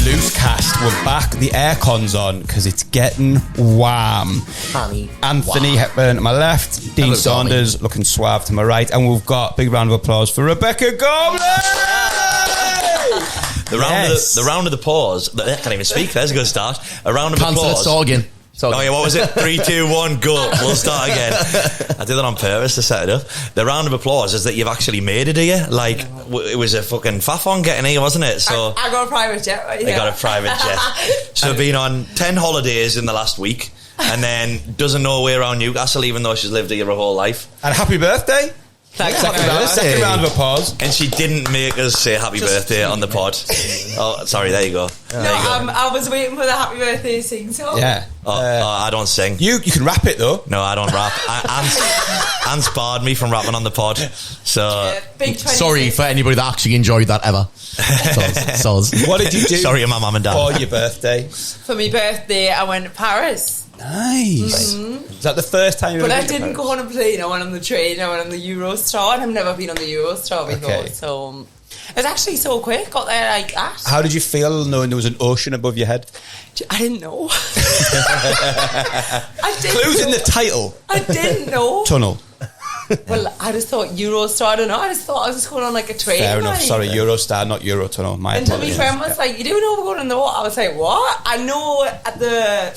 LooseCast, we're back. The aircon's on because it's getting warm. Honey. Anthony Hepburn to my left, Dean Saunders looking suave to my right, and we've got a big round of applause for Rebecca Gormley. The round of the pause. I can't even speak. There's a good start. A round of applause. Sorgin. Oh yeah, what was it? 3, 2, 1, go. We'll start again. I did that on purpose to set it up. The round of applause is that you've actually made it, do you? Like, it was a fucking faff on getting here, wasn't it? So I got a private jet. Right here. I got a private jet. So I've been on 10 holidays in the last week, and then doesn't know way around Newcastle, even though she's lived here her whole life. And happy birthday. Second round of applause. And she didn't make us say happy birthday on the pod. Oh, sorry, there you go. I was waiting for the happy birthday sing song. Yeah. I don't sing. You can rap it though. No, I don't rap. Anne's barred me from rapping on the pod. So sorry for anybody that actually enjoyed that ever. Soz. What did you do? Sorry to my mum and dad. For your birthday. For my birthday, I went to Paris. Nice. Is that the first time you've But ever I been to didn't Paris? go on a plane. I went on the train. I went on the Eurostar, and I've never been on the Eurostar before. Okay. So it was actually so quick. Got there like that. How did you feel knowing there was an ocean above your head? I didn't know. I didn't Clues know. in the title. I didn't know. Tunnel. Well, I just thought Eurostar. I don't know. I just thought I was just going on like a train. Fair enough. Like. Sorry, Eurostar, not Eurotunnel. My And to my apologies. friend was like, "You do know we're going in the water?" I was like, "What?" I know at the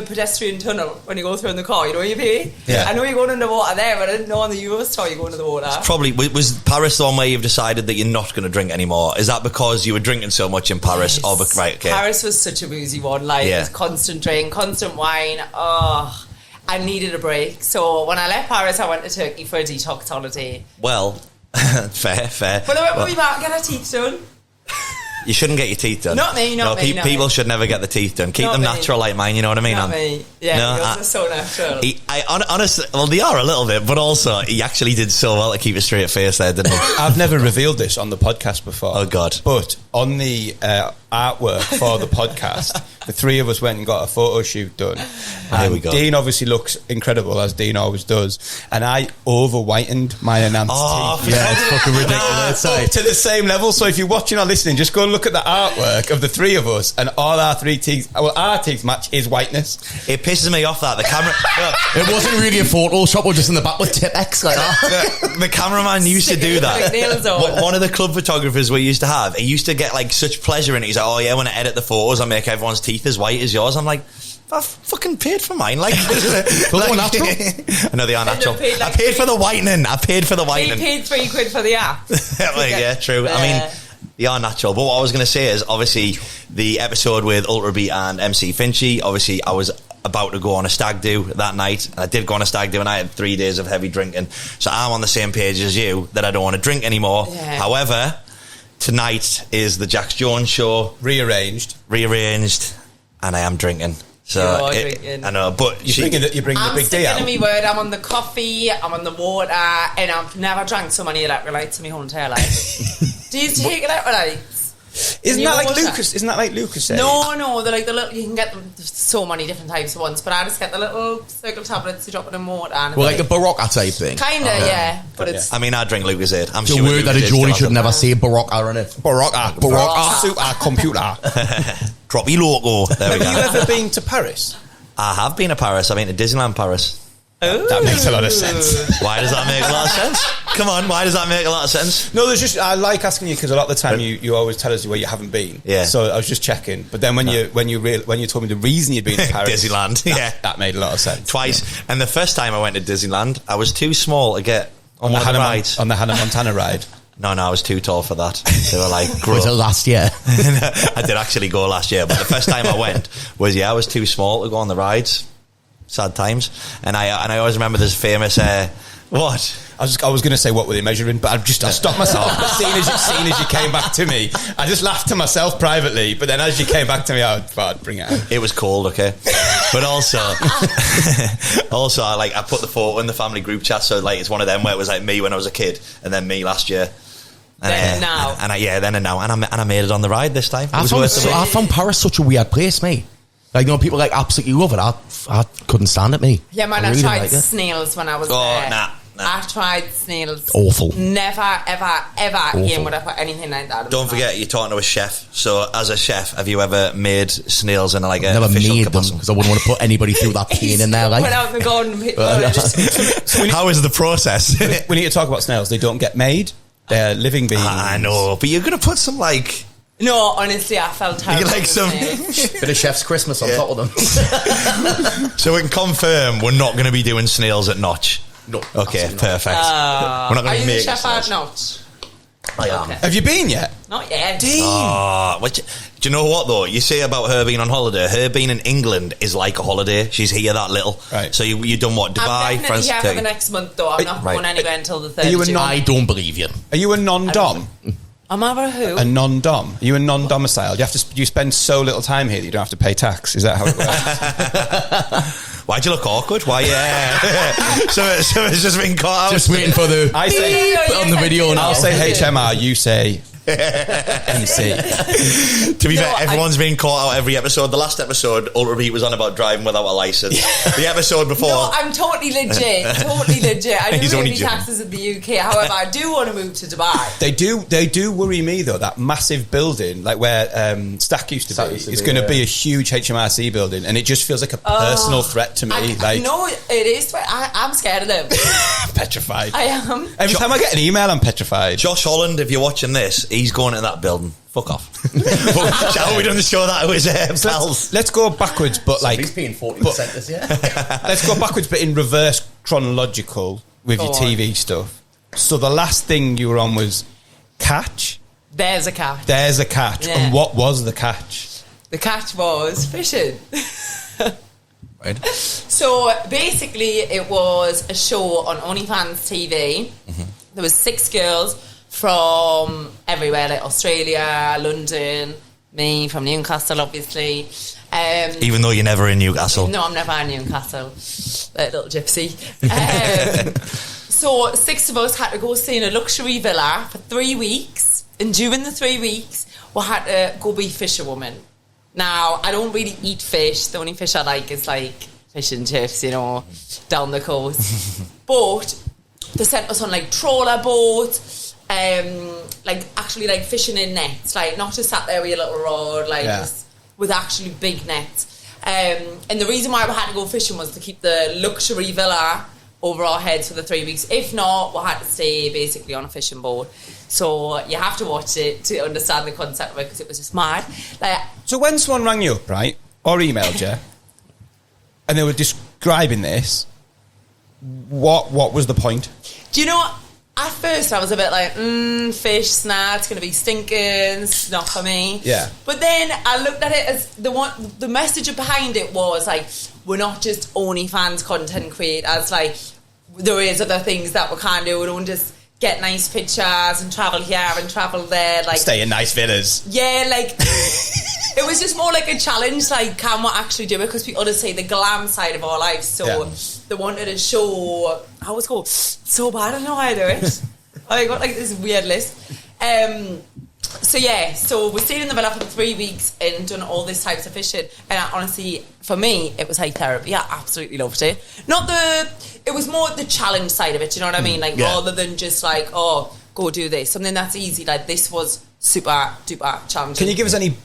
pedestrian tunnel when you go through in the car, you know you pay. Yeah. I know you're going in the water there, but I didn't know on the Eurostar you're going to the water. Probably was Paris the one where you've decided that you're not going to drink anymore? Is that because you were drinking so much in Paris? Yes. Right, okay. Paris was such a boozy one. Like it was constant drink, constant wine. Oh, I needed a break. So when I left Paris, I went to Turkey for a detox holiday. Well, fair. But I went with my back, get our teeth done. You shouldn't get your teeth done. Not me, not me. People should never get the teeth done. Keep Not them me. natural like mine, you know what I mean? Not me. Yeah, yours are so natural. Honestly, well, they are a little bit, but also he actually did so well to keep a straight face there, didn't he? I've never revealed this on the podcast before. Oh, God. But on the artwork for the podcast, the three of us went and got a photo shoot done. And Here we go. Dean obviously looks incredible, as Dean always does. And I over-whitened my enhanced teeth. Yeah, it's fucking ridiculous. Up to the same level. So if you're watching or listening, just go and look at the artwork of the three of us, and all our three teeth, well, our teeth match his whiteness. It pisses me off that the camera. It wasn't really a Photoshop, or just in the back with Tipex like that. The cameraman used to do that. Nails on. One of the club photographers we used to have, he used to get like such pleasure in it. He's like, "Oh yeah, when I edit the photos, I make everyone's teeth as white as yours." I'm like, I fucking paid for mine. Like, natural. I know they are natural. I paid for the whitening. I paid for the He whitening. paid £3 for the app. Yeah, true. I mean, they are natural. But what I was going to say is, obviously, the episode with Ultra Beat and MC Finchy, obviously, I was about to go on a stag do that night. And I did go on a stag do, and I had 3 days of heavy drinking. So I'm on the same page as you, that I don't want to drink anymore. Yeah. However, tonight is the Jax Jones show. Rearranged, and I am drinking. So drinking. I know, but you're bringing the big day out. I'm sticking to my word. I'm on the coffee, I'm on the water, and I've never drank so many electrolytes in my whole entire life. Do you take electrolytes? Isn't that like Lucas said? No, they're like the little, you can get them so many different types at once, but I just get the little circle tablets, you drop it in water. And Well, like a Barocca type thing. Kinda, yeah. But it's... I mean, I drink Lucozade. I'm The sure word that a Geordie should never say Barocca in it. Barocca, super computer. Drop your logo. There we Have go. you ever been to Paris? I have been to Paris. I've been to Disneyland Paris. That makes a lot of sense. Why does that make a lot of sense? Come on, why does that make a lot of sense? No, there's just, I like asking you because a lot of the time you always tell us where you haven't been. Yeah. So I was just checking. But then when you told me the reason you'd been to Paris, Disneyland, that made a lot of sense. Twice. Yeah. And the first time I went to Disneyland, I was too small to get on the rides. On the Hannah Montana ride. No, I was too tall for that. They were like, was it last year? I did actually go last year, but the first time I went was, I was too small to go on the rides. Sad times. And I always remember this famous, what? I was going to say what were they measuring, but I stopped myself. Seeing as you came back to me, I just laughed to myself privately. But then as you came back to me, I'd bring it out. It was cold, okay. But also, I put the photo in the family group chat, so like it's one of them where it was like me when I was a kid, and then me last year. And then and now. And I made it on the ride this time. I found Paris such a weird place, mate. Like, people like absolutely love it. I couldn't stand it, me. Yeah, man, I tried snails when I was there. Nah. I tried snails. Awful. Never, ever, ever Awful. again would I put anything like that. Don't forget, you're talking to a chef. So, as a chef, have you ever made snails in like a Never official made them capacity? because I wouldn't want to put anybody through that pain in there. Like, Went out in the garden and picked How is the process? We need to talk about snails. They don't get made. They're living beings. I know, but you're going to put some like... No, honestly, I felt terrible. You like some... bit of chef's Christmas on top of them. So we can confirm we're not going to be doing snails at Notch. No. Okay, perfect. We're not Are going to you be the making chef snails. at Notch? I am. Okay. Have you been yet? Not yet. Do you know what though? You say about her being on holiday. Her being in England is like a holiday. She's here that little. Right. So you done what? Dubai, I'm France, definitely here for Turkey. the next month though. I'm not going anywhere until the 3rd Are you of a June. I don't believe you. Are you a non-dom? I'm over who? A non-dom? Are you a non-domicile? You spend so little time here that you don't have to pay tax. Is that how it works? Why'd you look awkward? Why? Yeah. so it's just been caught out. Just waiting for the I say on the video now. I'll say HMR. You say MC. To be fair, everyone's been caught out every episode. The last episode, Ultra Beat was on about driving without a license. The episode before... No, I'm totally legit. Totally legit. I He's don't only pay joking. taxes in the UK. However, I do want to move to Dubai. They do worry me though. That massive building, like where Stack used to be, is going to be a huge HMRC building, and it just feels like a personal threat to me. No, it is. I'm scared of them. Petrified. I am. Every time I get an email, I'm petrified. Josh Holland, if you're watching this, he's going to that building. Fuck off. Shall we done the show that it was pals? Let's go backwards, but like He's paying 40% this year. let's go backwards, but in reverse chronological with your TV stuff. So the last thing you were on was catch. There's a catch. There's a catch, Yeah. and what was the catch? The catch was fishing. Right. So basically, it was a show on OnlyFans TV. Mm-hmm. There was 6 girls from everywhere, like Australia, London, me from Newcastle, obviously. Even though you're never in Newcastle. No, I'm never in Newcastle. That little gypsy. So 6 of us had to go stay in a luxury villa for 3 weeks. And during the 3 weeks, we had to go be fisherwoman. Now, I don't really eat fish. The only fish I like is like fish and chips, you know, down the coast. But they sent us on like trawler boats, like actually like fishing in nets, like not just sat there with your little rod, like just with actually big nets. And the reason why we had to go fishing was to keep the luxury villa over our heads for the 3 weeks. If not, we had to stay basically on a fishing boat. So you have to watch it to understand the concept of it, because it was just mad. Like, So when someone rang you up, right, or emailed you, and they were describing this, what was the point? do you know what? At first I was a bit like, fish, it's going to be stinking, it's not for me. Yeah. But then I looked at it as the message behind it was like, we're not just OnlyFans content creators, like there is other things that we can do. We don't just get nice pictures and travel here and travel there. Like Stay in nice villas. Yeah, like it was just more like a challenge, like can we actually do it? Because we ought to say the glam side of our lives. So they wanted to show how it's called. So bad, I don't know how to do it. I got like this weird list. So we stayed in the villa for 3 weeks and done all these types of fishing. And honestly, for me, it was like therapy. I absolutely loved it. It was more the challenge side of it, you know what I mean? Like rather than just like, oh, go do this. Something that's easy. Like this was super duper challenging. Can you give us any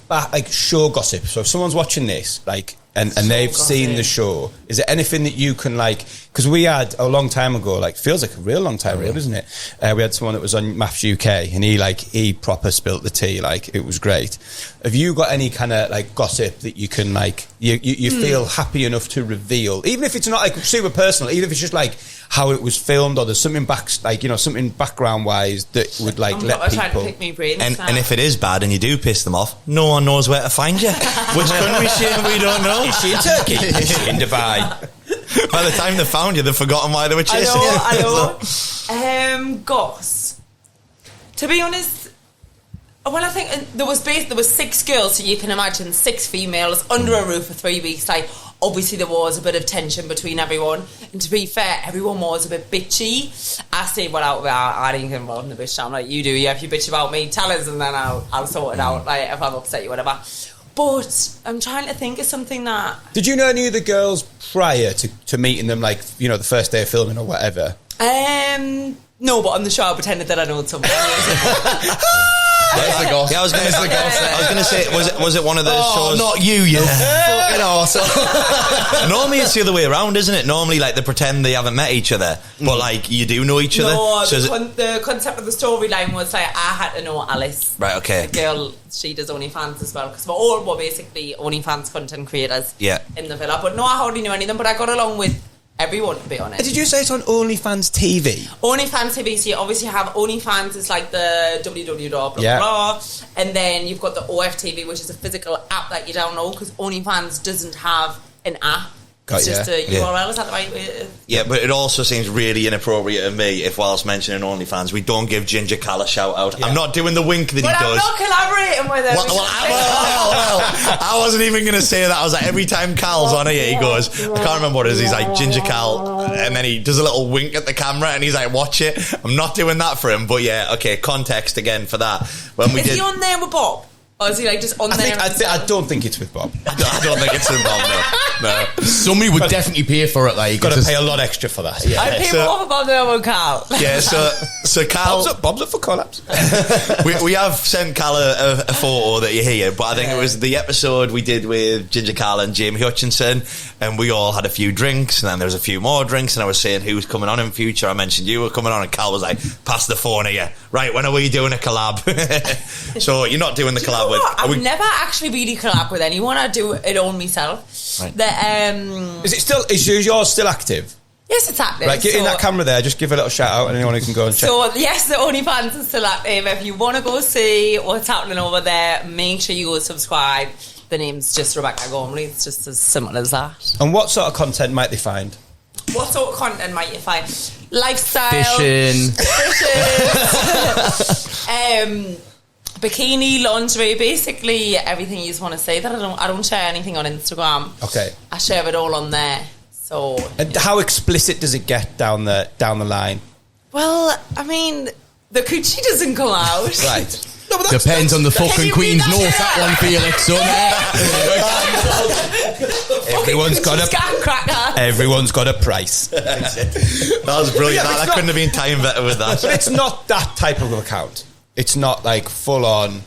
show gossip? So if someone's watching this, like, and they've seen the show, is there anything that you can like? Because we had a long time ago, like feels like a real long time ago, doesn't it? We had someone that was on Maths UK, and he proper spilt the tea. Like it was great. Have you got any kind of like gossip that you can like you feel happy enough to reveal, even if it's not like super personal, even if it's just like how it was filmed, or there's something something background wise that would like let people. Trying to pick me brains and if it is bad and you do piss them off, no one knows where to find you. Which country she in, we don't know. Is she in Turkey? Is she in Dubai? By the time they found you, they've forgotten why they were chasing you. I know. Goss. To be honest, well, I think there was 6 girls, so you can imagine 6 females under a roof for 3 weeks. Like, obviously there was a bit of tension between everyone, and to be fair, everyone was a bit bitchy. I say, well, I didn't get involved in the bitch. I'm like, you do. Yeah, if you bitch about me, tell us, and then I'll sort it out. Like, if I've upset you, whatever. But I'm trying to think of something that... Did you know any of the girls prior to meeting them, like, you know, the first day of filming or whatever? No, but on the show I pretended that I know something. There's the gossip. Yeah, I was going to say, was it one of those shows? Not you fucking arsehole. Normally it's the other way around, isn't it? Normally, like, they pretend they haven't met each other, but like you do know each other. No, So the concept of the storyline was like I had to know Alice. Right, okay. The girl, she does OnlyFans as well, because we're basically OnlyFans content creators. Yeah. In the villa, but no, I hardly knew any of them. But I got along with everyone, to be honest. Did you say it's on OnlyFans TV? OnlyFans TV, so you obviously have OnlyFans is like the www blah blah, and then you've got the OFTV, which is a physical app that you download, because OnlyFans doesn't have an app. It's just a URL, is that the right way? Yeah, but it also seems really inappropriate of me if, whilst mentioning OnlyFans, we don't give Ginger Cal a shout out. Yeah. I'm not doing the wink that he does. I'm not collaborating with him. Well, I wasn't even going to say that. I was like, every time Cal's on here, he goes, I can't remember what it is. He's like, Ginger Cal, and then he does a little wink at the camera, and he's like, watch it. I'm not doing that for him, but yeah, okay, context again for that. Is he on there with Bob? Or is he like just on there? I don't think it's with Bob. I don't think it's with Bob, no. Somebody would definitely pay for it. Like, You've got to pay a lot extra for that. I pay more for Bob than Cal. Yeah, so Cal... Bob's up for collabs. we have sent Cal a photo that you hear, but I think it was the episode we did with Ginger Cal and Jamie Hutchinson, and we all had a few drinks, and then there was a few more drinks, and I was saying who was coming on in future. I mentioned you were coming on, and Cal was like, pass the phone here. Right, when are we doing a collab? So you're not doing the collab with... I've never actually really collab with anyone. I do it all myself. Right. Is yours still active? Yes, it's active. Right, get in that camera there, just give a little shout out and anyone who can go and check. So yes, the OnlyFans is still active. If you want to go see what's happening over there, make sure you go subscribe. The name's just Rebecca Gormley. It's just as simple as that. And what sort of content might they find? What sort of content might you find? Lifestyle, fishing. Bikini, lingerie, basically everything you just want to say. That I don't share anything on Instagram. Okay. I share it all on there. So. And how explicit does it get down the line? Well, I mean, the coochie doesn't come out. Right. No, depends on the fucking Queen's North, that one, Felix. Everyone's got a price. That was brilliant. That couldn't have been time better with that. But it's not that type of account. It's not like full on,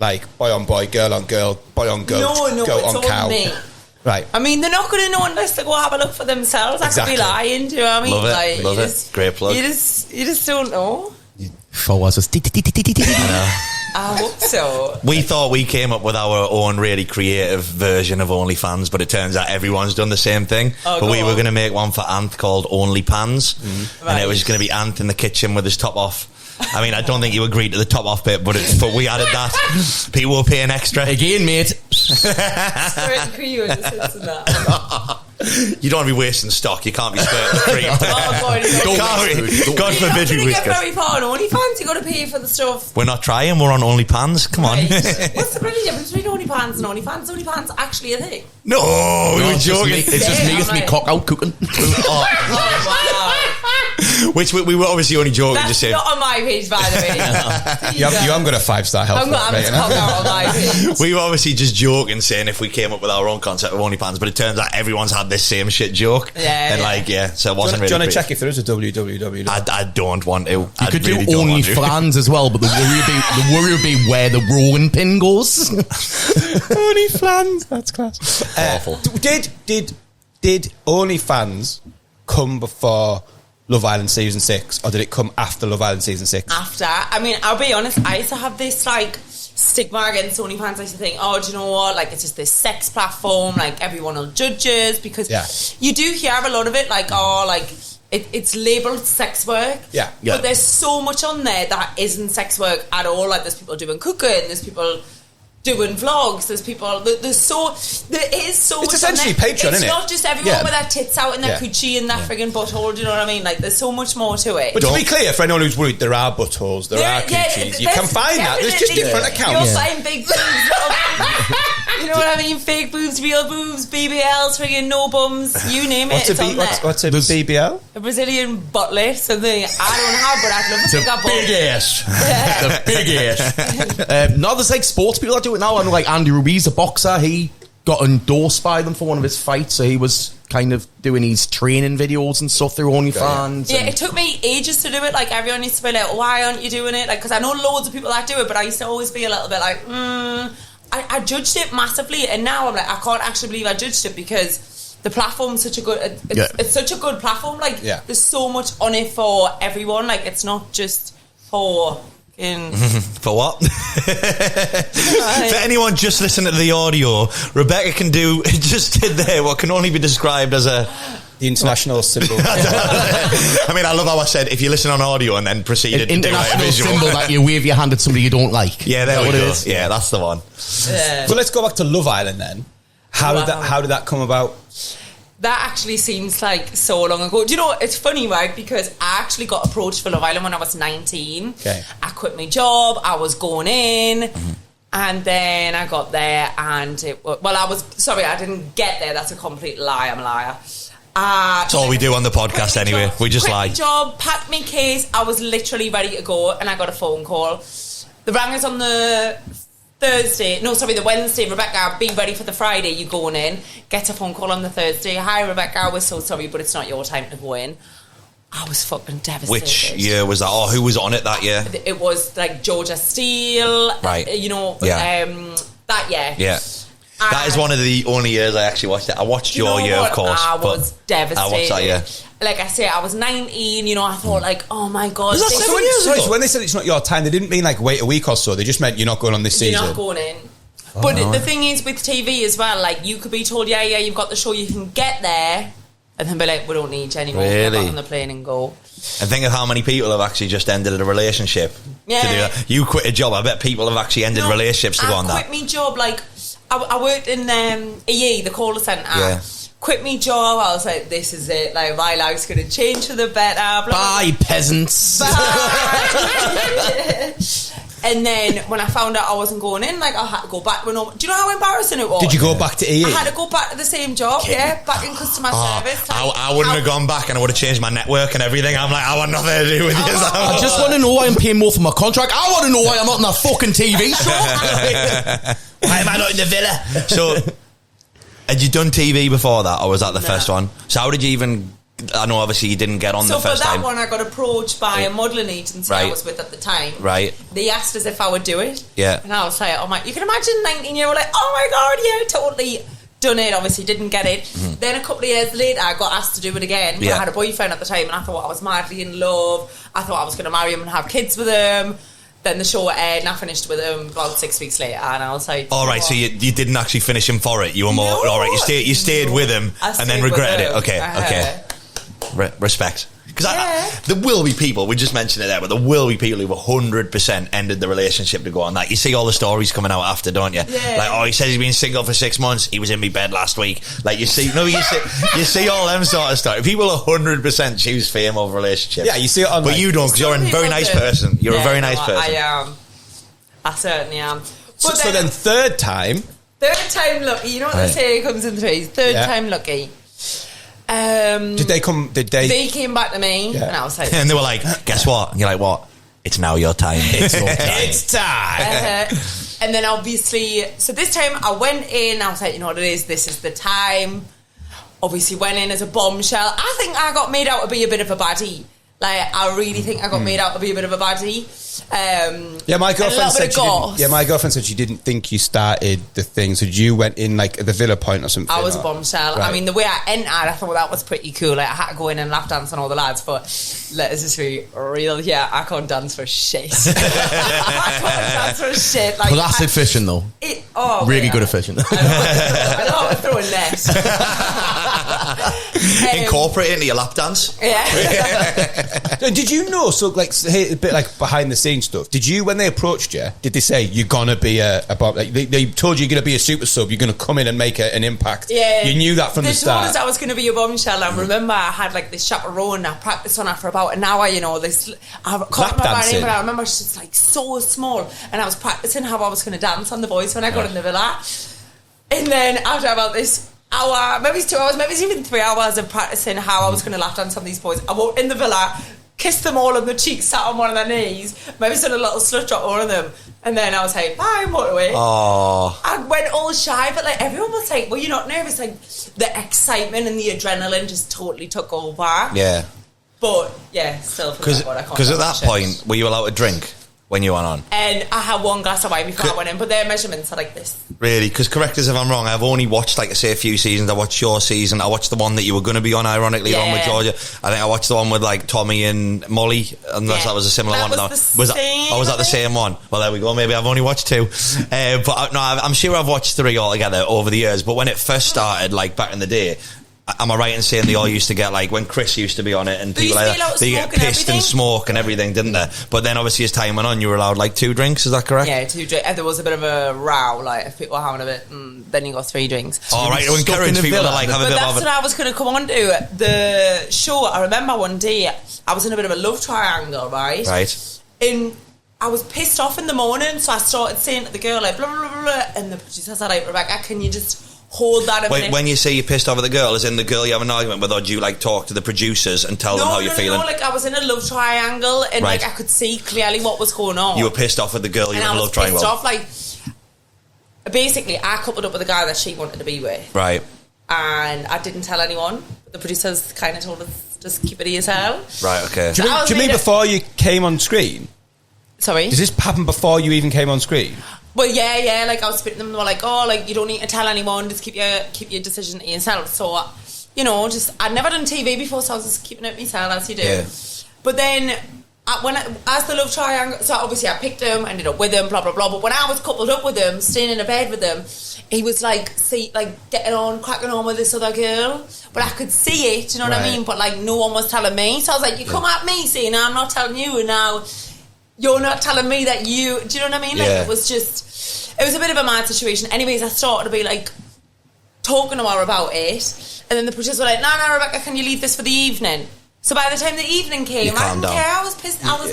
like boy on boy, girl on girl, boy on goat, no, goat it's on cow. Me. Right. I mean, they're not going to know unless they go have a look for themselves. Exactly. I could be lying. Do you know what I mean? Love it. Great plug. You just don't know. Follow us. I hope so. We thought we came up with our own really creative version of OnlyFans, but it turns out everyone's done the same thing. But we were going to make one for Anth called OnlyPans, and it was going to be Anth in the kitchen with his top off. I mean, I don't think you agreed to the top off bit, but we added that. People were paying extra. Again, mate. You don't want to be wasting stock. You can't be spurting cream. God forbid you get very far on OnlyFans. You got to pay for the stuff. We're not trying. We're on OnlyPans. Come on. Right. What's the really difference between OnlyFans and OnlyFans? OnlyFans actually a thing? No, we were joking. It's just me with me cock out cooking. Wow. Which we were obviously only joking. That's just not on my page, by the way. You haven't got a 5-star health. I'm not having to cock out on my page. We were obviously just joking, saying if we came up with our own concept of OnlyFans, but it turns out everyone's had this same shit joke. So it wasn't really. Do you want to check if there is a www? I don't want to. You could do OnlyFans as well, but the worry would be where the rolling pin goes. OnlyFans, that's class. Awful. Did OnlyFans come before Love Island season 6, or did it come after Love Island season 6? After. I mean, I'll be honest, I used to have this like stigma against OnlyFans. I used to think, oh, do you know what, like it's just this sex platform, like everyone will judge us, because you do hear a lot of it, like, oh, like it's labelled sex work, but there's so much on there that isn't sex work at all. Like there's people doing cooking, there's people doing vlogs, there is so it's essentially Patreon, isn't it? It's not just everyone with their tits out and their coochie and their friggin' butthole, do you know what I mean? Like there's so much more to it. But to be clear, for anyone who's worried, there are buttholes, there are coochies, you can find that, there's just different accounts. You'll find big boobs, you know what I mean? Fake boobs, real boobs, BBLs, friggin' no bums, you name it, it's on there. What's a BBL? A Brazilian buttlet, something I don't have, but I'd love to pick up big ass. The big ass. No, there's like sports people that do it now. I know like Andy Ruiz, a boxer, he got endorsed by them for one of his fights, so he was kind of doing his training videos and stuff through OnlyFans. Yeah, it took me ages to do it. Like, everyone used to be like, why aren't you doing it? Like, because I know loads of people that do it, but I used to always be a little bit like, I judged it massively, and now I'm like, I can't actually believe I judged it, because the platform's such a good, it's such a good platform. Like, there's so much on it for everyone. Like, it's not just for... For what? For anyone just listening to the audio, Rebecca can do just did there what can only be described as the international symbol. I mean, I love how I said if you listen on audio and then proceeded to do like a visual symbol that you wave your hand at somebody you don't like. Yeah, there we go. Yeah, that's the one. So let's go back to Love Island then. How did that come about? That actually seems like so long ago. Do you know, it's funny, right? Because I actually got approached for Love Island when I was 19. Okay. I quit my job. I was going in. And then I got there and I didn't get there. That's a complete lie. I'm a liar. That's all we do on the podcast anyway. We just lie. Quit my job, packed my case. I was literally ready to go, and I got a phone call. The rang us on the Wednesday. Rebecca, be ready for the Friday. You going in? Get a phone call on the Thursday. Hi, Rebecca, we're so sorry, but it's not your time to go in. I was fucking devastated. Which year was that? Oh, who was on it that year? It was like Georgia Steele, right? You know, that year. Yeah. That is one of the only years I actually watched it. I watched your year, of course. I was devastated. I watched that year. Like I say, I was 19, you know, I thought like, oh my God. So when they said it's not your time, they didn't mean like wait a week or so. They just meant you're not going on this season. You're not going in. But the thing is with TV as well, like you could be told, yeah, you've got the show, you can get there, and then be like, we don't need you anymore. Really? Get back on the plane and go. And think of how many people have actually just ended a relationship to do that. You quit a job, I bet people have actually ended relationships to go on that. I quit my job, like, I worked in EE, the call centre. Yeah. Quit me job. I was like, this is it. Like, my life's going to change for the better. Blah, blah, bye, blah. Peasants. Bye. And then when I found out I wasn't going in, like, I had to go back. Do you know how embarrassing it was? Did you go back to EE? I had to go back to the same job, back in customer service. Like, I wouldn't have gone back, and I would have changed my network and everything. I'm like, I want nothing to do with you. I just want to know why I'm paying more for my contract. I want to know why I'm not in that fucking TV show. Why am I not in the villa? So, had you done TV before that, or was that the first one? So how did you even... I know obviously you didn't get on the first time. So for that one, I got approached by a modelling agency I was with at the time. Right. They asked us if I would do it. Yeah. And I was like, oh my... You can imagine 19-year-old like, oh my God, yeah, totally done it. Obviously didn't get it. Mm-hmm. Then a couple of years later, I got asked to do it again. But I had a boyfriend at the time, and I thought I was madly in love. I thought I was going to marry him and have kids with him. Then the show aired, and I finished with him about 6 weeks later, and I was like... All right, so you didn't actually finish him for it. You were more... all right, you stayed with him and then regretted it. Okay. Respect. Because there will be people, we just mentioned it there, but there will be people who 100% ended the relationship to go on that. You see all the stories coming out after, don't you? Yeah. Like, oh, he says he's been single for 6 months. He was in my bed last week. Like, you see all them sort of stuff. People 100% choose fame over relationships. Yeah, you see it on... But you don't, because you're a very nice person. You're a very nice person. I am. I certainly am. So then third time lucky. You know what they say, it comes in threes. Third time lucky. They came back to me, and I was like... And they were like, guess what? And you're like, what? It's now your time. It's your time. It's time. And then obviously... So this time I went in, I was like, you know what it is? This is the time. Obviously went in as a bombshell. I think I got made out to be a bit of a baddie. Like, I really think I got made out to be a bit of a baddie. My girlfriend said she didn't think you started the thing, so you went in like at the Villa Point or something. I was a bombshell. Right. I mean, the way I entered, I thought that was pretty cool. Like, I had to go in and lap dance on all the lads, but let us just be real here. I can't dance for shit. I can't dance for shit. Like, classic fishing though. Really good at fishing. I know how to throw a net. Incorporate it into your lap dance. Yeah. Did you know? So, like, a bit like behind the scenes stuff. Did you, when they approached you, did they say you're gonna be they told you you're gonna be a super sub? You're gonna come in and make an impact. Yeah, you knew that from the start. They told us I was gonna be a bombshell. I remember I had like this chaperone. I practiced on her for about an hour. You know, this I can't remember her name, but I remember she's like so small, and I was practicing how I was gonna dance on The Voice when I got in the villa. And then after about this hour, maybe it's 2 hours, maybe it's even 3 hours of practicing how I was going to lap dance on these boys, I walked in the villa, kissed them all on the cheek, sat on one of their knees, maybe done a little slut drop on one of them, and then I was like, bye, and walked away. Oh. I went all shy, but like everyone was like, well, you're not nervous. Like the excitement and the adrenaline just totally took over. Yeah. But yeah, still. Because at that point, were you allowed to drink when you went on? And I had one glass of wine before I went in, but their measurements are like this. Really? Because correct us if I'm wrong, I've only watched, like I say, a few seasons. I watched your season. I watched the one that you were going to be on, ironically, on with Georgia. I think I watched the one with like Tommy and Molly, unless that was a similar one. Was that the same one? Well, there we go. Maybe I've only watched 2. But no, I'm sure I've watched 3 altogether over the years. But when it first started, like back in the day, am I right in saying they all used to get, like, when Chris used to be on it and people like that, they get pissed and smoke and everything, didn't they? But then obviously as time went on, you were allowed like 2 drinks, is that correct? Yeah, 2 drinks. And there was a bit of a row, like if people were having a bit, then you got 3 drinks. All right, to encourage people to like have a bit of it. That's what I was going to come on to. The show, I remember one day, I was in a bit of a love triangle, right? Right. And I was pissed off in the morning, so I started saying to the girl, like, blah, blah, blah, blah, and the producer said, like, Rebecca, can you just hold that a minute? When you say you're pissed off at the girl, is in the girl you have an argument with, or do you like talk to the producers and tell them how you're feeling? No, like I was in a love triangle and like I could see clearly what was going on. You were pissed off with the girl you were in a love triangle. Pissed off, like basically I coupled up with a guy that she wanted to be with. Right. And I didn't tell anyone. The producers kind of told us just keep it to yourself. Right, okay. Do you mean before you came on screen? Sorry? Does this happen before you even came on screen? Well, yeah, like I was speaking to them and they were like, oh, like you don't need to tell anyone, just keep your decision to yourself. So, I'd never done TV before, so I was just keeping it myself, as you do. Yeah. But then, as the love triangle, so obviously I picked him, ended up with him, blah, blah, blah. But when I was coupled up with him, staying in a bed with him, he was like, getting on, cracking on with this other girl. But I could see it, you know what I mean? But like, no one was telling me. So I was like, you come at me saying, I'm not telling you, and now you're not telling me that you... Do you know what I mean? Like, it was just... It was a bit of a mad situation. Anyways, I started to be, like, talking to her about it. And then the producers were like, no, Rebecca, can you leave this for the evening? So by the time the evening came, I didn't care. I was pissed. I was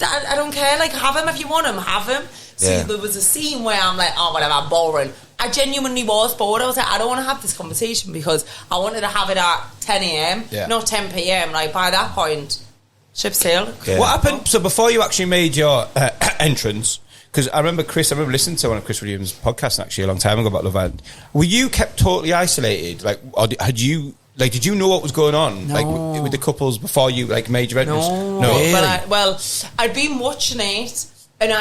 I don't care. Like, have him if you want him. Have him. So there was a scene where I'm like, oh, whatever, boring. I genuinely was bored. I was like, I don't want to have this conversation because I wanted to have it at 10 a.m, not 10 p.m. Like, by that point... Ship sail. Yeah. What happened? So before you actually made your entrance, because I remember listening to one of Chris Williams' podcasts actually a long time ago about Love Island. Were you kept totally isolated? Like, or did you know what was going on? No. Like with the couples before you like made your entrance? No. Really? Well, I'd been watching it, and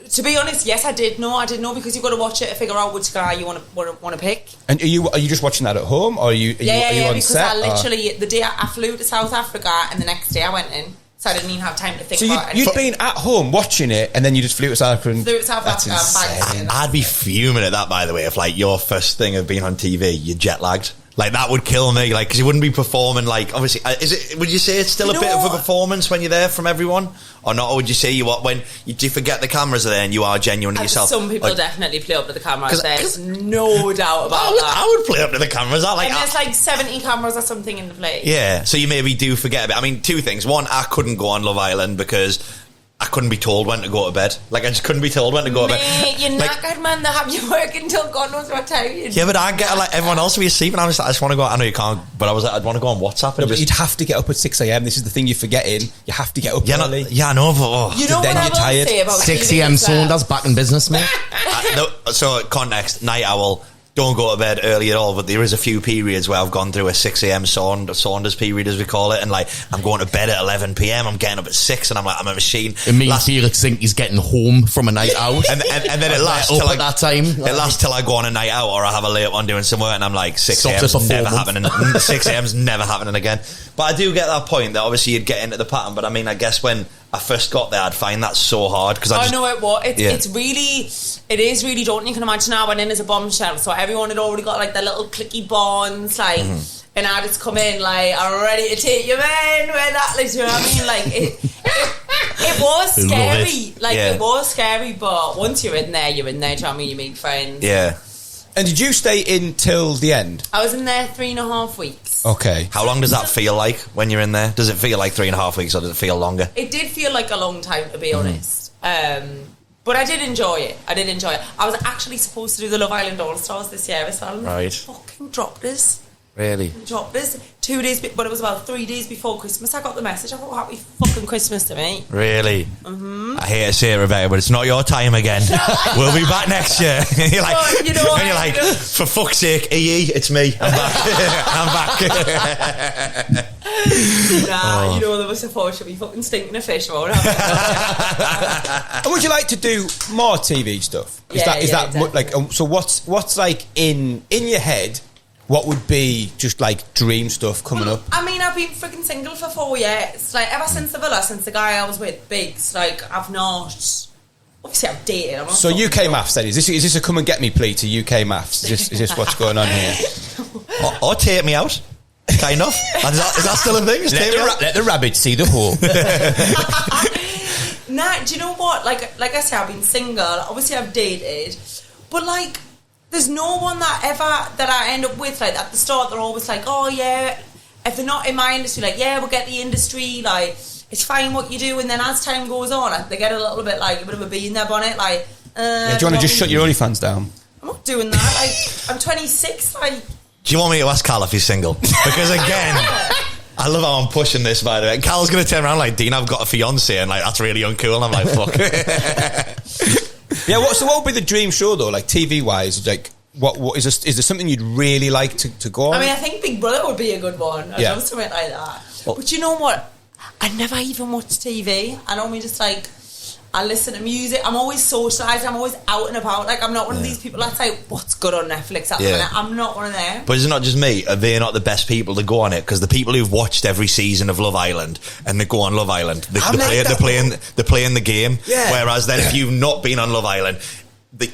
to be honest, yes, I did know because you've got to watch it to figure out which guy you want to pick. And are you just watching that at home, or are you on because set? I literally the day I flew to South Africa, and the next day I went in, so I didn't even have time to think about it. So you'd been at home watching it, and then you just flew to South Africa. I'd be fuming at that, by the way, if like your first thing of being on TV, you're jet lagged. Like, that would kill me, like, because you wouldn't be performing, like, obviously, would you say it's still a bit of a performance when you're there from everyone? Or not? Or would you say do you forget the cameras are there and you are genuinely yourself? Some people definitely play up to the cameras. There's no doubt about that. I would play up to the cameras. And there's like 70 cameras or something in the place. Yeah, so you maybe do forget a bit. I mean, 2 things. One, I couldn't go on Love Island because I couldn't be told when to go to bed. Like, I just couldn't be told when to go to bed. You're knackered, man. They have you working until God knows what time. Yeah, but I get, like, everyone else will be asleep, and I just want to go. I know you can't, but I'd want to go on WhatsApp. And but you'd have to get up at 6 a.m. This is the thing you're forgetting. You have to get up early. I know, but... You know then what you're tired. Say about 6 a.m. Saunders back in business, mate. So, context, night owl... Don't go to bed early at all, but there is a few periods where I've gone through a 6 a.m. Saunders period, as we call it, and like I'm going to bed at 11 p.m. I'm getting up at 6, and I'm like, I'm a machine. It means Felix think he's getting home from a night out, and then it lasts till that time. It lasts till I go on a night out, or I have a lay up on doing some work, and I'm like 6 a.m.'s never happening. 6 a.m.'s never happening again. But I do get that point that obviously you'd get into the pattern. But I mean, I guess when I first got there, I'd find that so hard because I know it was. It is really daunting. You can imagine I went in as a bombshell, so everyone had already got like their little clicky bonds, like, and I just come in like, I'm ready to take you in. Where that, like, you know what I mean? Like it was scary. It was scary, but once you're in there. Do you know what I mean? You make friends. Yeah. And did you stay in till the end? I was in there 3.5 weeks. Okay. How long does that feel like when you're in there? Does it feel like 3.5 weeks, or does it feel longer? It did feel like a long time, to be honest. But I did enjoy it. I was actually supposed to do the Love Island All-Stars this year as well. Right. Fucking dropped us. Really? Dropped this 2 days, but it was about 3 days before Christmas. I got the message. I thought, happy fucking Christmas to me. Really? I hate to say it, Rebecca, but it's not your time again. We'll be back next year. You're like, Oh, you know what? and you're like, for fuck's sake, EE, it's me. I'm back. I'm back. Nah, you know, there was a thought she'll be fucking stinking a fish or whatever. And would you like to do more TV stuff? Is Yeah, that yeah, like? So what's like in your head? What would be just like dream stuff coming up? I mean, I've been freaking single for 4 years. Like, ever since the villa, since the guy I was with, Biggs, like, I've not... Obviously, I've dated. I'm not So fucking UK maths then? Is this a come and get me plea to UK maths? Is this what's going on here? Or take me out. Kind of. Is that still a thing? Just take me out? Let the rabbit see the hole. Nah, do you know what? Like I said, I've been single. Obviously, I've dated. But, like, there's no one that I end up with. Like, at the start, they're always like, oh, yeah. If they're not in my industry, like, yeah, we'll get the industry. Like, it's fine what you do. And then as time goes on, they get a little bit, like, a bit of a bee in their bonnet. Like, Do you want to just shut your OnlyFans down? I'm not doing that. Like, I'm 26. Like, Do you want me to ask Cal if he's single? Because again, I love how I'm pushing this, by the way. Cal's going to turn around like, Dean, I've got a fiance, and like, that's really uncool. And I'm like, fuck. Yeah. What would be the dream show though? Like TV wise, like what is there something you'd really like to go on? I mean, I think Big Brother would be a good one. I'd love something like that. But you know what? I never even watch TV. I normally just like, I listen to music. I'm always socialising. I'm always out and about. Like, I'm not one of these people that's like, what's good on Netflix at the minute? I'm not one of them. But is it not just me? Are they not the best people to go on it? Because the people who've watched every season of Love Island and they go on Love Island, they're playing the game. Yeah. Whereas then if you've not been on Love Island,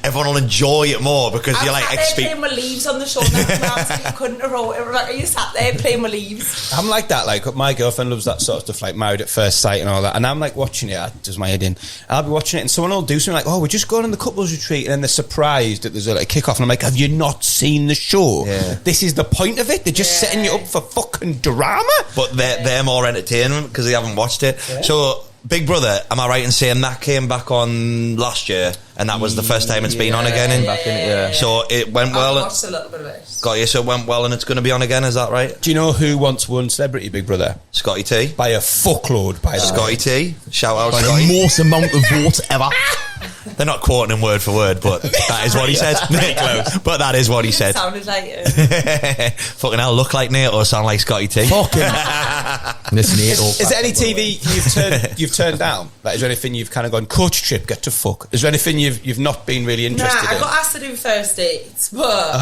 everyone will enjoy it more because you're like playing my leaves on the show. I couldn't have wrote it. Like, you sat there playing my leaves. I'm like that. Like, my girlfriend loves that sort of stuff, like Married at First Sight and all that. And I'm like watching it. It does my head in. I'll be watching it, and someone will do something like, "Oh, we're just going on the couples retreat," and then they're surprised that there's a kick off. And I'm like, "Have you not seen the show? Yeah. This is the point of it. They're just setting you up for fucking drama." But they're more entertainment because they haven't watched it. Yeah. So, Big Brother, am I right in saying that came back on last year, and that was the first time it's been on again? So it went well. I watched a little bit of it. Got you. So it went well, and it's going to be on again. Is that right? Do you know who once won Celebrity Big Brother? Scotty T. By a fuckload. By Scotty T. Shout out by Scotty. the most amount of votes ever. They're not quoting him word for word, but that is what he said. Close. But that is what he said. Sounded like it. Fucking hell, look like Nate or sound like Scotty T. Fucking. This Nate. Is there any TV you've turned down? Like, is there anything you've kind of gone, coach trip, get to fuck? Is there anything you've not been really interested in? I got asked to do first dates, but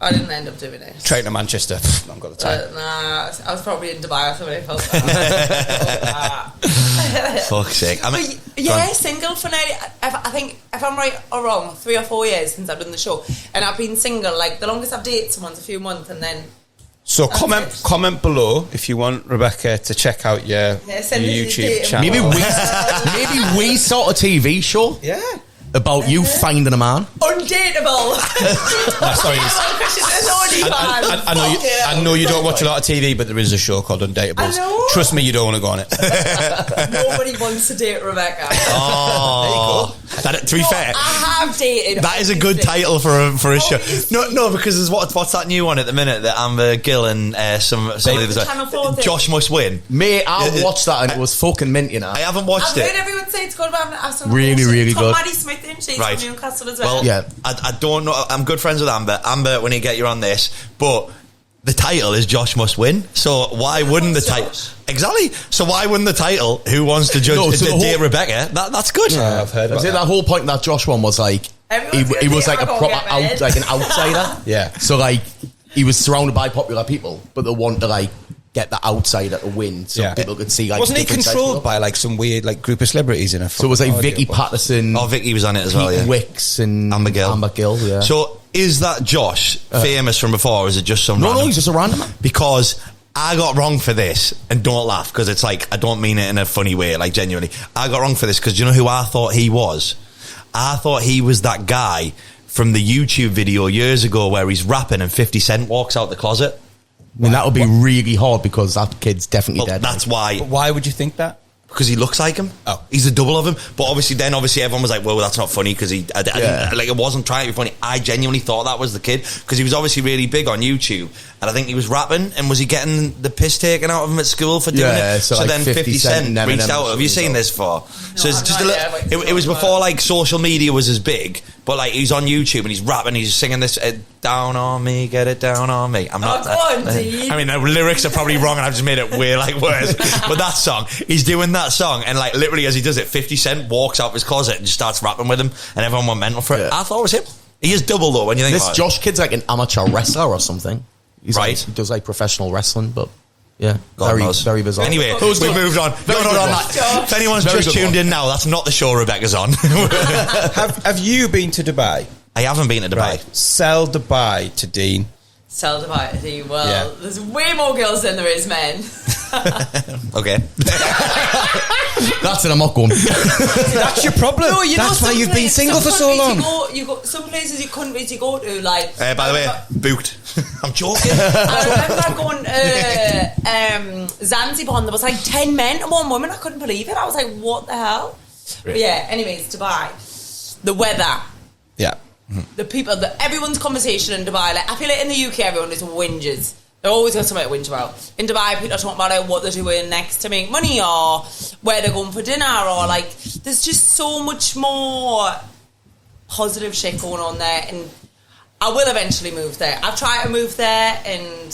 I didn't end up doing it. Train to Manchester. I haven't got the time. I was probably in Dubai or something. Felt that. Fuck's sake. I mean, single for nearly, I think, if I'm right or wrong, 3 or 4 years since I've done the show. And I've been single, like, the longest I've dated someone's a few months, and then... So comment below if you want Rebecca to check out your YouTube channel. Maybe we sort a TV show. Yeah. About you finding a man. Undateable. Sorry. I know you don't watch a lot of TV, but there is a show called Undateables. Trust me, you don't want to go on it. Nobody wants to date Rebecca. Oh, to be fair, I have dated. That is a good title for a show. No, because there's what's that new one at the minute that Amber Gill and some of the others. Josh Must Win. Mate, I watched that and it was fucking mint, you know. I haven't watched it. I've heard everyone say it's good, but I haven't really good. Maddie Smith, isn't she? Right. From Newcastle as well. Yeah. I don't know. I'm good friends with Amber. Amber, when you get you on this, but the title is Josh Must Win. So why wouldn't the title? Exactly. So why wouldn't the title? Who wants to judge date Rebecca? That's good. Yeah, I've heard. That whole point that Josh one was like he was like a proper like an outsider. Yeah. So like he was surrounded by popular people, but they want to like get the outsider to win, so people could see. Like, wasn't he controlled by like some weird like group of celebrities in a? So it was like Vicky Patterson. Oh, Vicky was on it as well. Yeah. Wicks and Amber Gill. Yeah. So is that Josh famous from before, or is it just some? No, he's just a random man. Because I got wrong for this, and don't laugh because it's like I don't mean it in a funny way. Like genuinely, I got wrong for this because you know who I thought he was? I thought he was that guy from the YouTube video years ago where he's rapping and 50 Cent walks out the closet. I mean, that would be really hard because that kid's definitely dead. That's why. But why would you think that? because he looks like him. Oh. He's the double of him. But obviously everyone was like, well, that's not funny because like it wasn't trying to be funny. I genuinely thought that was the kid because he was obviously really big on YouTube, and I think he was rapping, and was he getting the piss taken out of him at school for doing it? So like then 50 Cent reached out. Have you seen this before? No, so it's just it was before like social media was as big, but like he's on YouTube and he's rapping, he's singing this down on me, get it down on me. I'm not. I mean, the lyrics are probably wrong, and I've just made it way like worse. But that song, he's doing that song, and like literally as he does it, 50 Cent walks out of his closet and just starts rapping with him, and everyone went mental for it. I thought it was him. He is double though when you think this about Josh kid's like an amateur wrestler or something. He's right. Like, he does like professional wrestling, but yeah, God very bizarre. Anyway, we've moved on. If anyone's just tuned in now, that's not the show Rebecca's on. Have you been to Dubai? I haven't been to Dubai. Right. Sell Dubai to Dean. Sell Dubai to Dean. Well, there's way more girls than there is men. Okay. That's it, I'm not going. That's your problem. No, that's why you've been single for so long. You go some places you couldn't really go to, like. By the way, booked. I'm joking. I remember going to Zanzibar, and there was like 10 men and 1 woman. I couldn't believe it. I was like, what the hell? Really? But yeah, anyways, Dubai. The weather. Yeah. The people, everyone's conversation in Dubai. Like, I feel like in the UK, everyone is whinges. They're always got something to whinge about. In Dubai, people are talking about what they're doing next to make money, or where they're going for dinner, or like, there's just so much more positive shit going on there. And I will eventually move there. I've tried to move there, and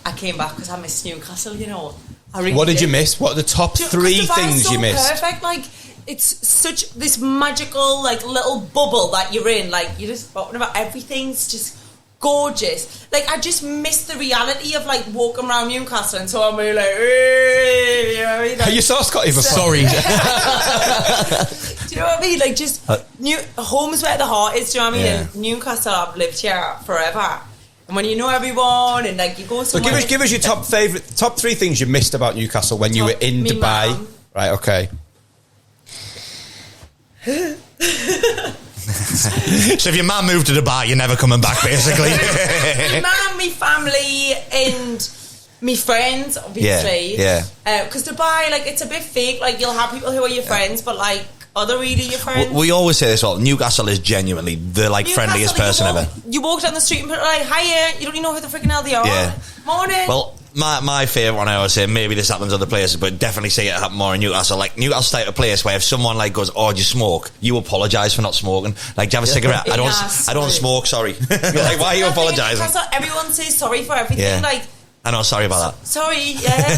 I came back because I missed Newcastle, you know. What did you miss? What are the top 3 things you missed? Perfect, like, it's such this magical, like, little bubble that you're in. Like, you're just talking about everything's just gorgeous. Like, I just miss the reality of, like, walking around Newcastle and so I'm really like, hey, you know what I mean? Like, you saw Scotty before. Sorry. Do you know what I mean? Like, just home is where the heart is. Do you know what I mean? Yeah. And Newcastle, I've lived here forever. And when you know everyone and like you go somewhere. So give us your top 3 things you missed about Newcastle when you were in Dubai. Mom. Right, okay. So if your man moved to Dubai, you're never coming back, basically. Me mum, me family, and me friends, obviously. Yeah. Because Dubai, like, it's a bit fake. Like, you'll have people who are your friends, but like, are they really your friends? We always say this. Newcastle is genuinely the like friendliest person ever. You walk down the street and people are like, hiya, you don't even know who the freaking hell they are. Yeah. Morning. Well, my favourite one, I always say, maybe this happens other places, but definitely see it happen more in Newcastle. Like, Newcastle's type of place where if someone like goes, oh, do you smoke? You apologise for not smoking. Like, do you have a cigarette? I don't smoke, sorry. Like, why are you apologising? Everyone says sorry for everything. Yeah. Like, I know, sorry about that. Sorry, yeah,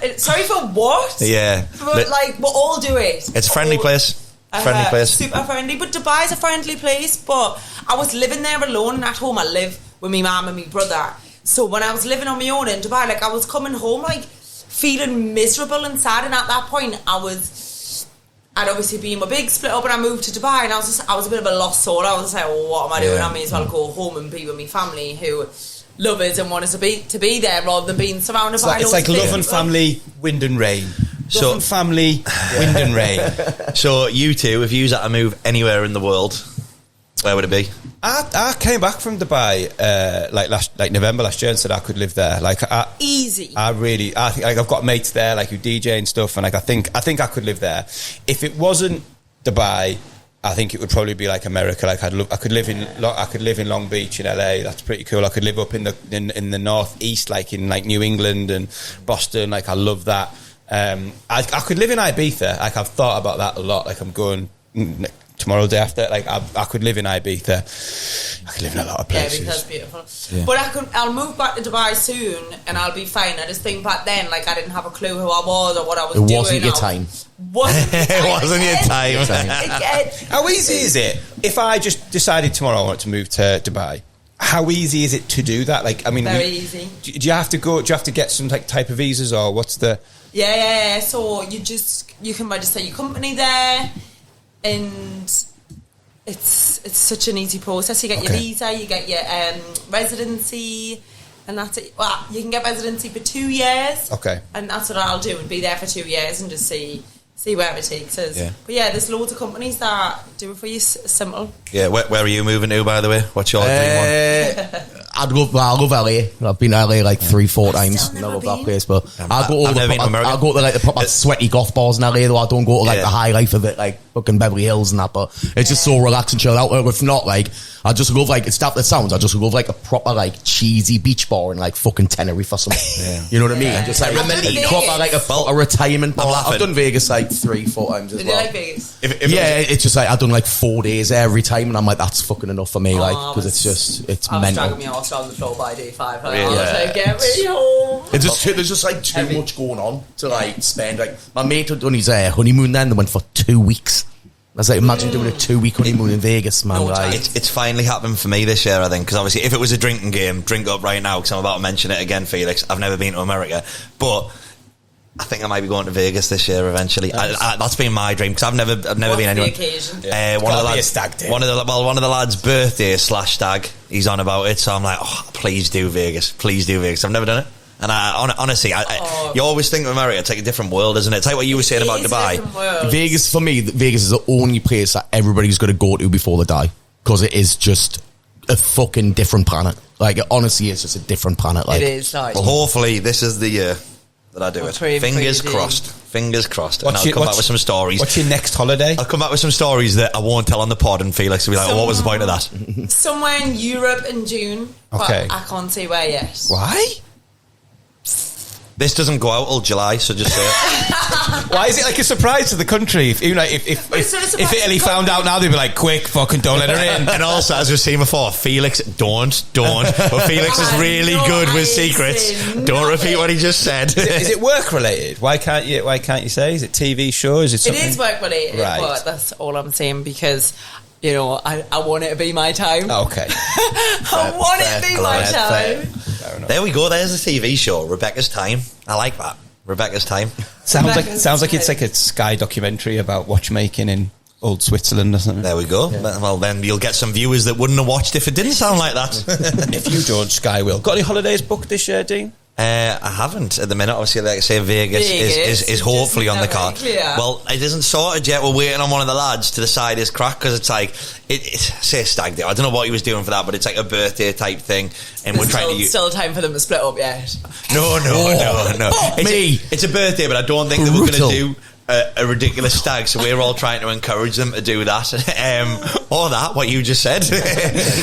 like, sorry for what? Yeah. But, like, we'll all do it. It's a friendly place. Friendly place. Super friendly. But Dubai's a friendly place. But I was living there alone, and at home I live with my mum and my brother. So when I was living on my own in Dubai, like, I was coming home, like, feeling miserable and sad. And at that point, I'd obviously been a big split up, and I moved to Dubai, and I was a bit of a lost soul. I was like, well, what am I doing? I may as well go home and be with my family who love us and want us to be there rather than being surrounded by it's like love and family, wind and rain. Love and family, wind and rain. So you two, if you had to move anywhere in the world, where would it be? I came back from Dubai like November last year and said I could live there. Like, easy. I think, like, I've got mates there, like, who DJ and stuff, and like I think I could live there. If it wasn't Dubai, I think it would probably be like America. Like, I could live in Long Beach in LA. That's pretty cool. I could live up in the northeast, like in like New England and Boston. Like, I love that. I could live in Ibiza. Like, I've thought about that a lot. Like, I'm going tomorrow, day after. Like, I could live in Ibiza. I could live in a lot of places. Yeah, Ibiza's beautiful. Yeah. But I'll move back to Dubai soon, and I'll be fine. I just think back then, like, I didn't have a clue who I was or what I was doing. It wasn't your time. It wasn't your time. How easy is it if I just decided tomorrow I want to move to Dubai? How easy is it to do that? Like, I mean, very easy. Do you have to go? Do you have to get some type of visas, or what's the? Yeah. So you can register your company there, and it's such an easy process. You get your visa, you get your residency, and that's it. Well, you can get residency for 2 years. Okay. And that's what I'll do, and be there for 2 years and just see where it takes us. Yeah. But yeah, there's loads of companies that do it for you. Simple. Yeah, where are you moving to, by the way? What's your dream one? I love LA. I've been to LA like 3-4 times. I love that place, but I go to like the proper sweaty golf balls in LA though. I don't go to like the high life of it, like fucking Beverly Hills and that, but it's just so relaxed and chilled out. If not, like, I just love like, it's that sounds, I just love like a proper like cheesy beach bar in like fucking Tenerife or something. You know what I mean? Just like proper like a retirement bar. I've done Vegas like 3-4 times as well. Did you like Vegas? It's just like I've done like 4 days every time, and I'm like, that's fucking enough for me, like, because it's I was mental. dragging me arse on the floor by day 5. Really? I was like, get me home. There's just like too much going on to like spend. Like my mate had done his honeymoon then. They went for 2 weeks. I was like, imagine doing a 2-week honeymoon in Vegas, man. Like, it's finally happened for me this year, I think, because obviously if it was a drinking game, drink up right now, because I'm about to mention it again, Felix. I've never been to America, but I think I might be going to Vegas this year eventually. That's been my dream, because I've never been anywhere. Occasion? One of the lads' birthday / stag. He's on about it, so I'm like, oh, please do Vegas. I've never done it. And honestly, you always think of America, it's like a different world, isn't it? It's like what you were saying about Dubai. Vegas, for me, Vegas is the only place that everybody's going to go to before they die, because it is just a fucking different planet. Like, it honestly is just a different planet. Like, it is. Like, well, hopefully this is the year that I do it. Fingers crossed. And I'll come back with some stories. What's your next holiday? I'll come back with some stories that I won't tell on the pod, and Felix will be like, what was the point of that? Somewhere in Europe in June. Okay. But I can't say where yet. Why? This doesn't go out till July, so just say it. Why is it like a surprise to the country? If Italy found out now, they'd be like, quick, fucking don't let her in. And also, as we've seen before, Felix, don't. But Felix is really good with secrets. Don't repeat what he just said. Is it work related? Why can't you say? Is it TV show? Is it something? It is work related, Right. but that's all I'm saying, because you know, I want it to be my time. Okay. I want it to be my time. There we go. There's a TV show, Rebecca's Time. I like that. Rebecca's Time. Sounds like it's like a Sky documentary about watchmaking in old Switzerland or something. There we go. Yeah. Well, then you'll get some viewers that wouldn't have watched if it didn't sound like that. If you don't, Sky will. Got any holidays booked this year, Dean? I haven't at the minute. Obviously, like I say, Vegas is hopefully on the card. Well, it isn't sorted yet. We're waiting on one of the lads to decide his crack, because it's like it's say a stag day. I don't know what he was doing for that, but it's like a birthday type thing, and we're trying to still time for them to split up yet. No. It's a birthday, but I don't think that we're going to do a ridiculous stag, so we're all trying to encourage them to do that. Or that, what you just said.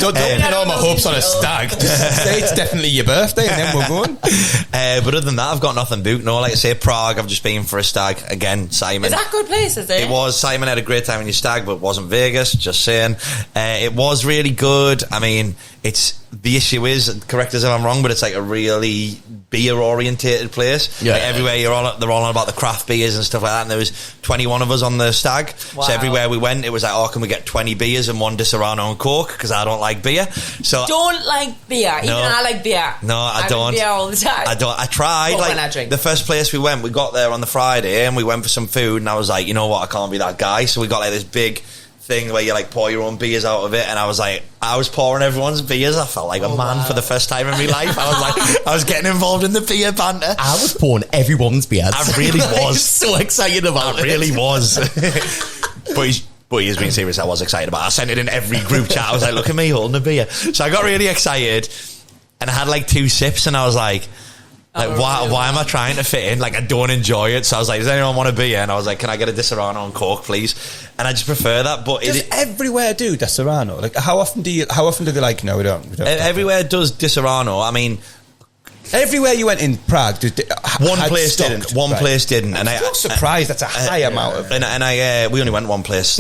Don't put all my hopes on a stag. Just say it's definitely your birthday, and then we're going. But other than that, I've got nothing booked. No, like I say, Prague, I've just been for a stag. Again, Simon. Is that a good place, is it? It was. Simon had a great time in your stag, but it wasn't Vegas, just saying. It was really good. I mean, the issue is, correct us if I'm wrong, but it's like a really beer orientated place. Yeah. Like everywhere they're all on about the craft beers and stuff like that, and there was 21 of us on the stag. Wow. So everywhere we went, it was like, oh, can we get 20 beers and 1 Disaronno and Coke, because I don't like beer. So don't like beer. Even I like beer. No, I don't. Drink beer all the time. I tried. But like when I drink. The first place we went, we got there on the Friday and we went for some food, and I was like, you know what, I can't be that guy. So we got like this big thing where you like pour your own beers out of it, and I was pouring everyone's beers. I felt like a man for the first time in my life. I was getting involved in the beer banter. I was pouring everyone's beers. I really was so excited about it. I really was. But he's being serious. I was excited about it. I sent it in every group chat. I was like, look at me holding a beer. So I got really excited, and I had like 2 sips, and I was like, why am I trying to fit in? Like, I don't enjoy it. So I was like, does anyone want a beer? And I was like, can I get a Disaronno and Coke, please? And I just prefer that. But does everywhere do Disaronno? Like, how often do they like, no, we don't everywhere does Disaronno. I mean, everywhere you went in Prague, one place didn't. One place didn't, and I'm surprised that's a high amount of. And we only went one place.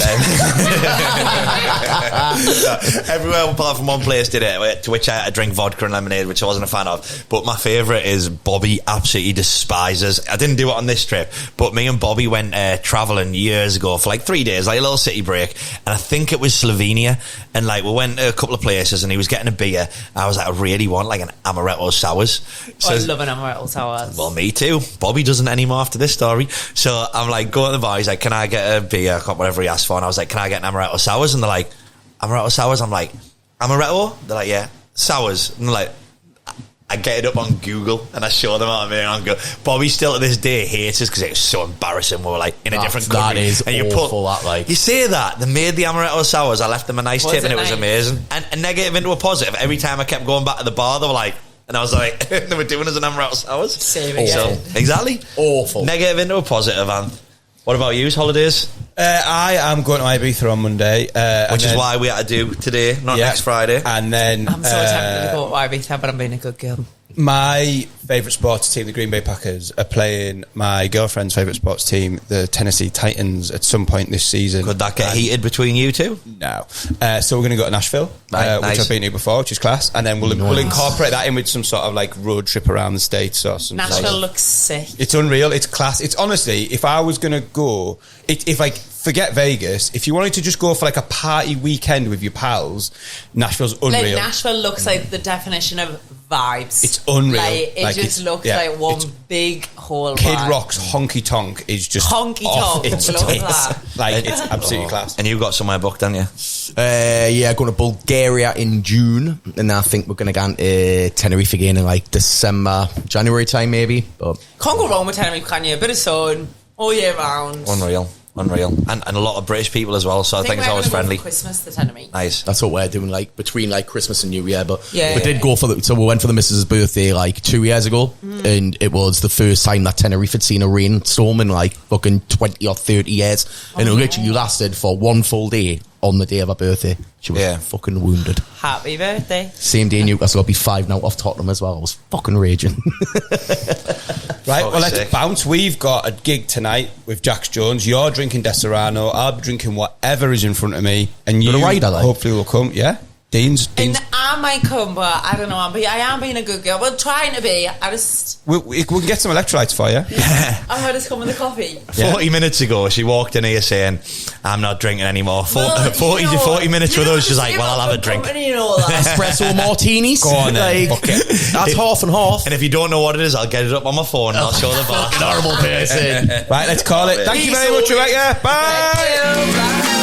Everywhere apart from one place did it. To which I drink vodka and lemonade, which I wasn't a fan of. But my favourite is Bobby absolutely despises. I didn't do it on this trip, but me and Bobby went travelling years ago for like 3 days, like a little city break, and I think it was Slovenia. And like we went to a couple of places, and he was getting a beer. I was like, I really want like an amaretto sours. So, I love an amaretto sour. Well, me too. Bobby doesn't anymore after this story. So I'm like, go to the bar. He's like, can I get a beer? Whatever he asked for. And I was like, can I get an amaretto sours? And they're like, amaretto sours? I'm like, amaretto? They're like, yeah. Sours. And they're like, I get it up on Google and I show them out of me and go, Bobby still to this day hates us because it was so embarrassing. We were like in a different country. That is and you awful, that, like. You say that, they made the amaretto sours, I left them a nice tip and it was amazing. And a negative into a positive. Every time I kept going back to the bar, they were like, and I was like, they were doing us an amaretto sours. Same again. So, exactly. Awful. Negative into a positive. And what about you, holidays? I am going to Ibiza on Monday. Which is why we had to do today, not next Friday. And then... I'm so tempted to go to Ibiza, but I'm being a good girl. My favourite sports team, the Green Bay Packers, are playing my girlfriend's favourite sports team, the Tennessee Titans, at some point this season. Could that get heated between you two? No. So we're going to go to Nashville, which I've been to before, which is class. And then we'll incorporate that in with some sort of like road trip around the States or something. Nashville looks sick. It's unreal. It's class. It's honestly, if I was going to go, if like, forget Vegas, if you wanted to just go for like a party weekend with your pals, Nashville's unreal. Like Nashville looks like the definition of vibes. It's unreal. Like, it just looks like one big whole Kid vibe. Rock's Honky Tonk is just Honky off Tonk. its Love tits. that. Like, it's absolutely class. And you've got somewhere booked, haven't you? Yeah, going to Bulgaria in June, and I think we're going to go into Tenerife again in like December, January time maybe. But Can't go wrong with Tenerife, can you? A bit of sun all year round. Unreal. And a lot of British people as well, so I think it's always friendly. Christmas, the Tenerife. Nice. that's what we're doing, like between like Christmas and New Year. But Yeah. we did go for so we went for the missus' birthday like 2 years ago, and it was the first time that Tenerife had seen a rainstorm in like fucking 20 or 30 years, and it literally lasted for one full day on the day of her birthday. She was fucking wounded. Happy birthday. Same day in Newcastle, I'll be 5-0 off Tottenham as well. I was fucking raging. Right, well, let's bounce. We've got a gig tonight with Jax Jones. You're drinking Deserrano. I'll be drinking whatever is in front of me. And you hopefully will come. Yeah? Dean's. And I might come, but I don't know. I am being a good girl. Well, trying to be. I just... We can get some electrolytes for you. I heard us come with the coffee. 40 minutes ago, she walked in here saying, I'm not drinking anymore. 40 minutes with us, she's like, well, I'll have a drink. Espresso martinis. Go on then. Like, that's half and half. And if you don't know what it is, I'll get it up on my phone and I'll show the bar. Fucking horrible person. Right, let's call it. Thank you very much, Rebecca. Bye.